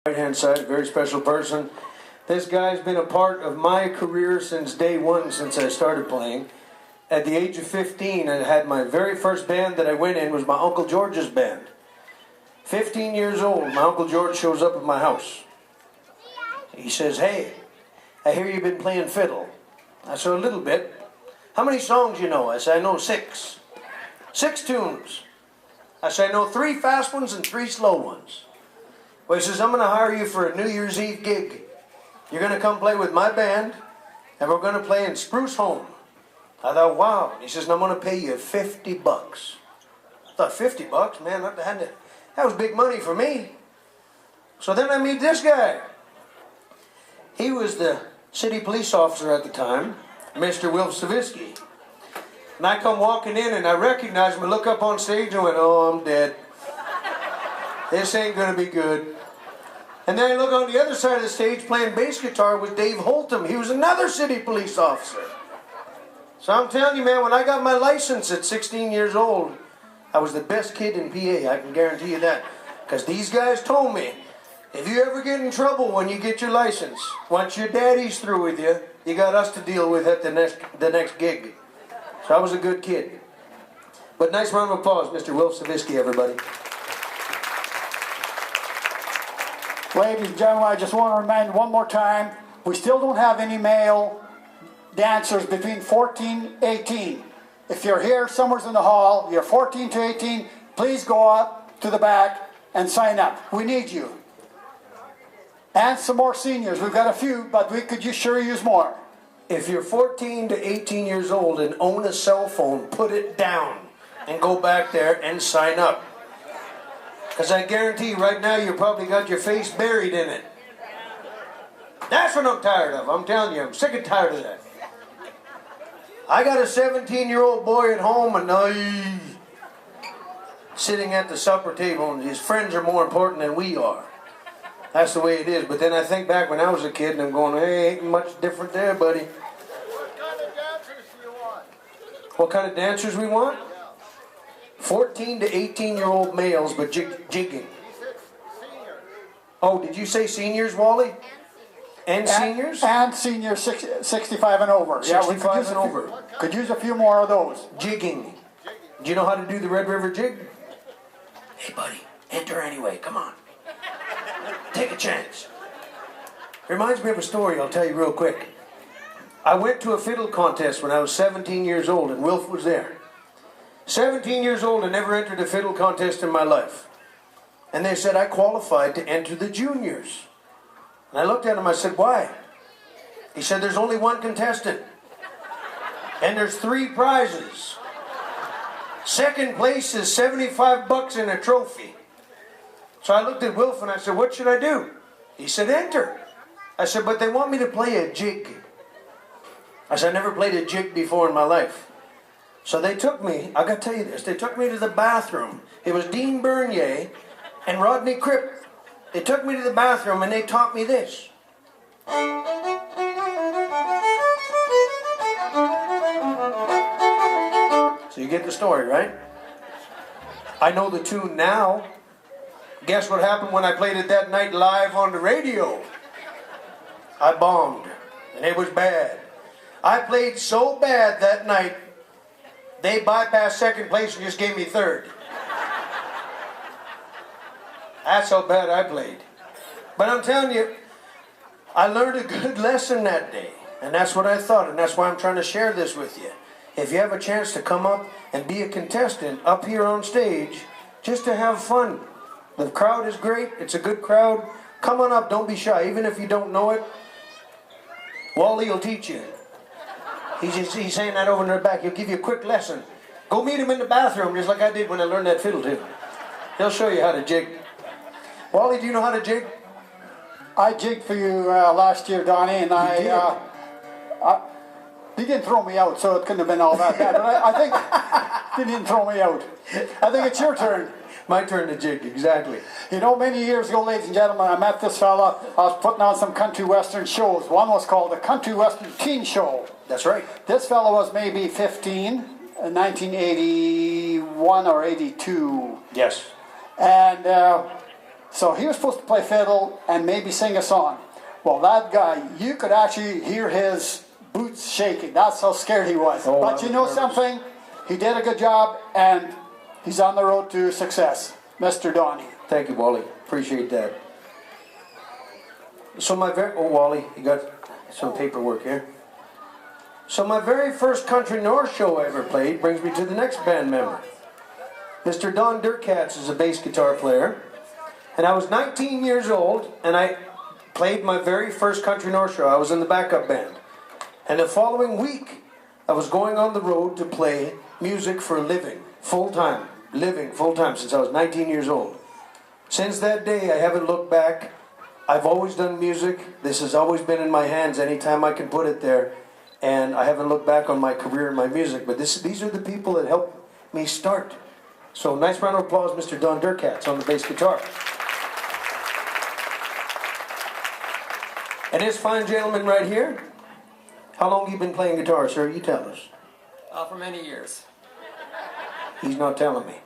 Right-hand side, a very special person. This guy's been a part of my career since day one, since I started playing. At the age of 15, I had my very first band that I went in was my Uncle George's band. 15 years old, my Uncle George shows up at my house. He says, "Hey, I hear you've been playing fiddle." I said, "A little bit." "How many songs you know?" I said, "I know 6. 6 tunes." I said, "I know 3 fast ones and 3 slow ones." Well, he says, "I'm going to hire you for a New Year's Eve gig. You're going to come play with my band, and we're going to play in Spruce Home." I thought, wow. He says, "And I'm going to pay you $50. I thought, $50? Man, that was big money for me. So then I meet this guy. He was the city police officer at the time, Mr. Wilf Savitsky. And I come walking in, and I recognize him. I look up on stage and went, "Oh, I'm dead. This ain't going to be good." And then I look on the other side of the stage playing bass guitar with Dave Holtum. He was another city police officer. So I'm telling you, man, when I got my license at 16 years old, I was the best kid in PA, I can guarantee you that. Because these guys told me, if you ever get in trouble when you get your license, once your daddy's through with you, you got us to deal with at the next gig. So I was a good kid. But nice round of applause, Mr. Wilf Savitsky, everybody. Ladies and gentlemen, I just want to remind one more time, we still don't have any male dancers between 14 and 18. If you're here somewhere in the hall, you're 14 to 18, please go up to the back and sign up. We need you. And some more seniors. We've got a few, but we could sure use more. If you're 14 to 18 years old and own a cell phone, put it down and go back there and sign up. Because I guarantee right now you probably got your face buried in it. That's what I'm tired of. I'm telling you, I'm sick and tired of that. I got a 17-year-old boy at home and sitting at the supper table, and his friends are more important than we are. That's the way it is. But then I think back when I was a kid and I'm going, hey, ain't much different there, buddy. What kind of dancers do you want? What kind of dancers we want? 14 to 18-year-old males, but jigging. Oh, did you say seniors, Wally? And seniors? And seniors 65 and over. 65 and over. Could use a few more of those. Jigging. Do you know how to do the Red River Jig? Hey, buddy, enter anyway. Come on. Take a chance. Reminds me of a story I'll tell you real quick. I went to a fiddle contest when I was 17 years old, and Wilf was there. 17 years old and never entered a fiddle contest in my life. And they said I qualified to enter the juniors. And I looked at him, I said, "Why?" He said, "There's only one contestant. And there's 3 prizes. Second place is $75 in a trophy." So I looked at Wilf and I said, "What should I do?" He said, "Enter." I said, "But they want me to play a jig." I said, "I never played a jig before in my life." So they took me, I got to tell you this, they took me to the bathroom. It was Dean Bernier and Rodney Cripp. They took me to the bathroom and they taught me this. So you get the story, right? I know the tune now. Guess what happened when I played it that night live on the radio? I bombed, and it was bad. I played so bad that night, they bypassed second place and just gave me third. That's how bad I played. But I'm telling you, I learned a good lesson that day. And that's what I thought, and that's why I'm trying to share this with you. If you have a chance to come up and be a contestant up here on stage, just to have fun. The crowd is great. It's a good crowd. Come on up. Don't be shy. Even if you don't know it, Wally will teach you. He's saying that over in the back. He'll give you a quick lesson. Go meet him in the bathroom, just like I did when I learned that fiddle tune. He'll show you how to jig. Wally, do you know how to jig? I jigged for you last year, Donny, and you didn't throw me out, so it couldn't have been all that bad. But I think you didn't throw me out. I think it's your turn. My turn to jig, exactly. You know, many years ago, ladies and gentlemen, I met this fella. I was putting on some country western shows. One was called the Country Western Teen Show. That's right. This fella was maybe 15, 1981 or 82. Yes. And So he was supposed to play fiddle and maybe sing a song. Well, that guy, you could actually hear his boots shaking. That's how scared he was. Oh, But you know something? He did a good job, and he's on the road to success. Mr. Donny. Thank you, Wally. Appreciate that. So Wally, you got some paperwork here. So my very first Country North show I ever played brings me to the next band member. Mr. Don Durkatz is a bass guitar player. And I was 19 years old, and I played my very first Country North show. I was in the backup band. And the following week, I was going on the road to play music for a living, full-time, since I was 19 years old. Since that day, I haven't looked back. I've always done music. This has always been in my hands anytime I can put it there. And I haven't looked back on my career and my music. But these are the people that helped me start. So nice round of applause, Mr. Don Durkatz on the bass guitar. And this fine gentleman right here, how long have you been playing guitar, sir? You tell us. For many years. He's not telling me.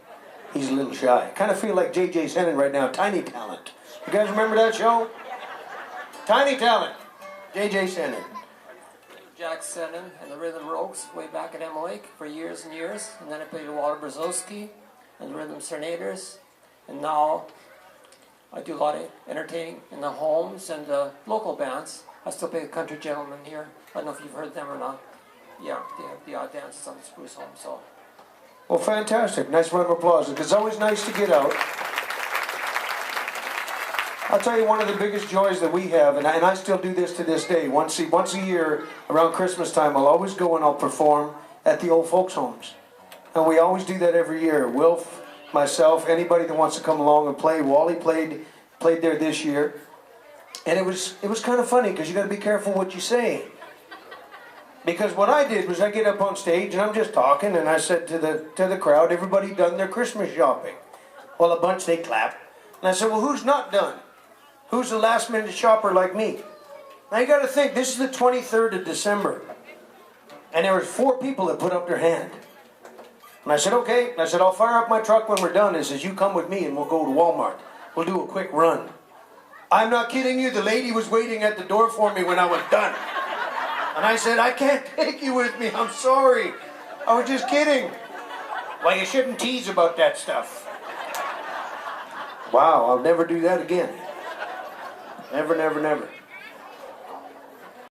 He's a little shy. Kind of feel like J.J. Sennin right now, Tiny Talent. You guys remember that show? Tiny Talent, J.J. Sennin. Jack Sennin and the Rhythm Rogues way back at Emma Lake for years and years. And then I played with Walter Brzozowski and the Rhythm Serenaders. And now I do a lot of entertaining in the homes and the local bands. I still play the Country Gentlemen here. I don't know if you've heard them or not. Yeah, they have the odd dances on the Spruce Home, so. Well, fantastic. Nice round of applause. It's always nice to get out. I'll tell you one of the biggest joys that we have, and I still do this to this day. Once a year, around Christmas time, I'll always go and I'll perform at the old folks' homes. And we always do that every year. Wilf, myself, anybody that wants to come along and play. Wally played there this year. And it was kind of funny because you got to be careful what you say. Because what I did was I get up on stage and I'm just talking and I said to the crowd, everybody done their Christmas shopping? Well, a bunch, they clapped. And I said, well, who's not done? Who's the last minute shopper like me? Now you got to think, this is the 23rd of December. And there was 4 people that put up their hand. And I said, okay. And I said, I'll fire up my truck when we're done. And says, you come with me and we'll go to Walmart. We'll do a quick run. I'm not kidding you. The lady was waiting at the door for me when I was done. And I said, I can't take you with me. I'm sorry. I was just kidding. Well, you shouldn't tease about that stuff. Wow, I'll never do that again. Never, never, never.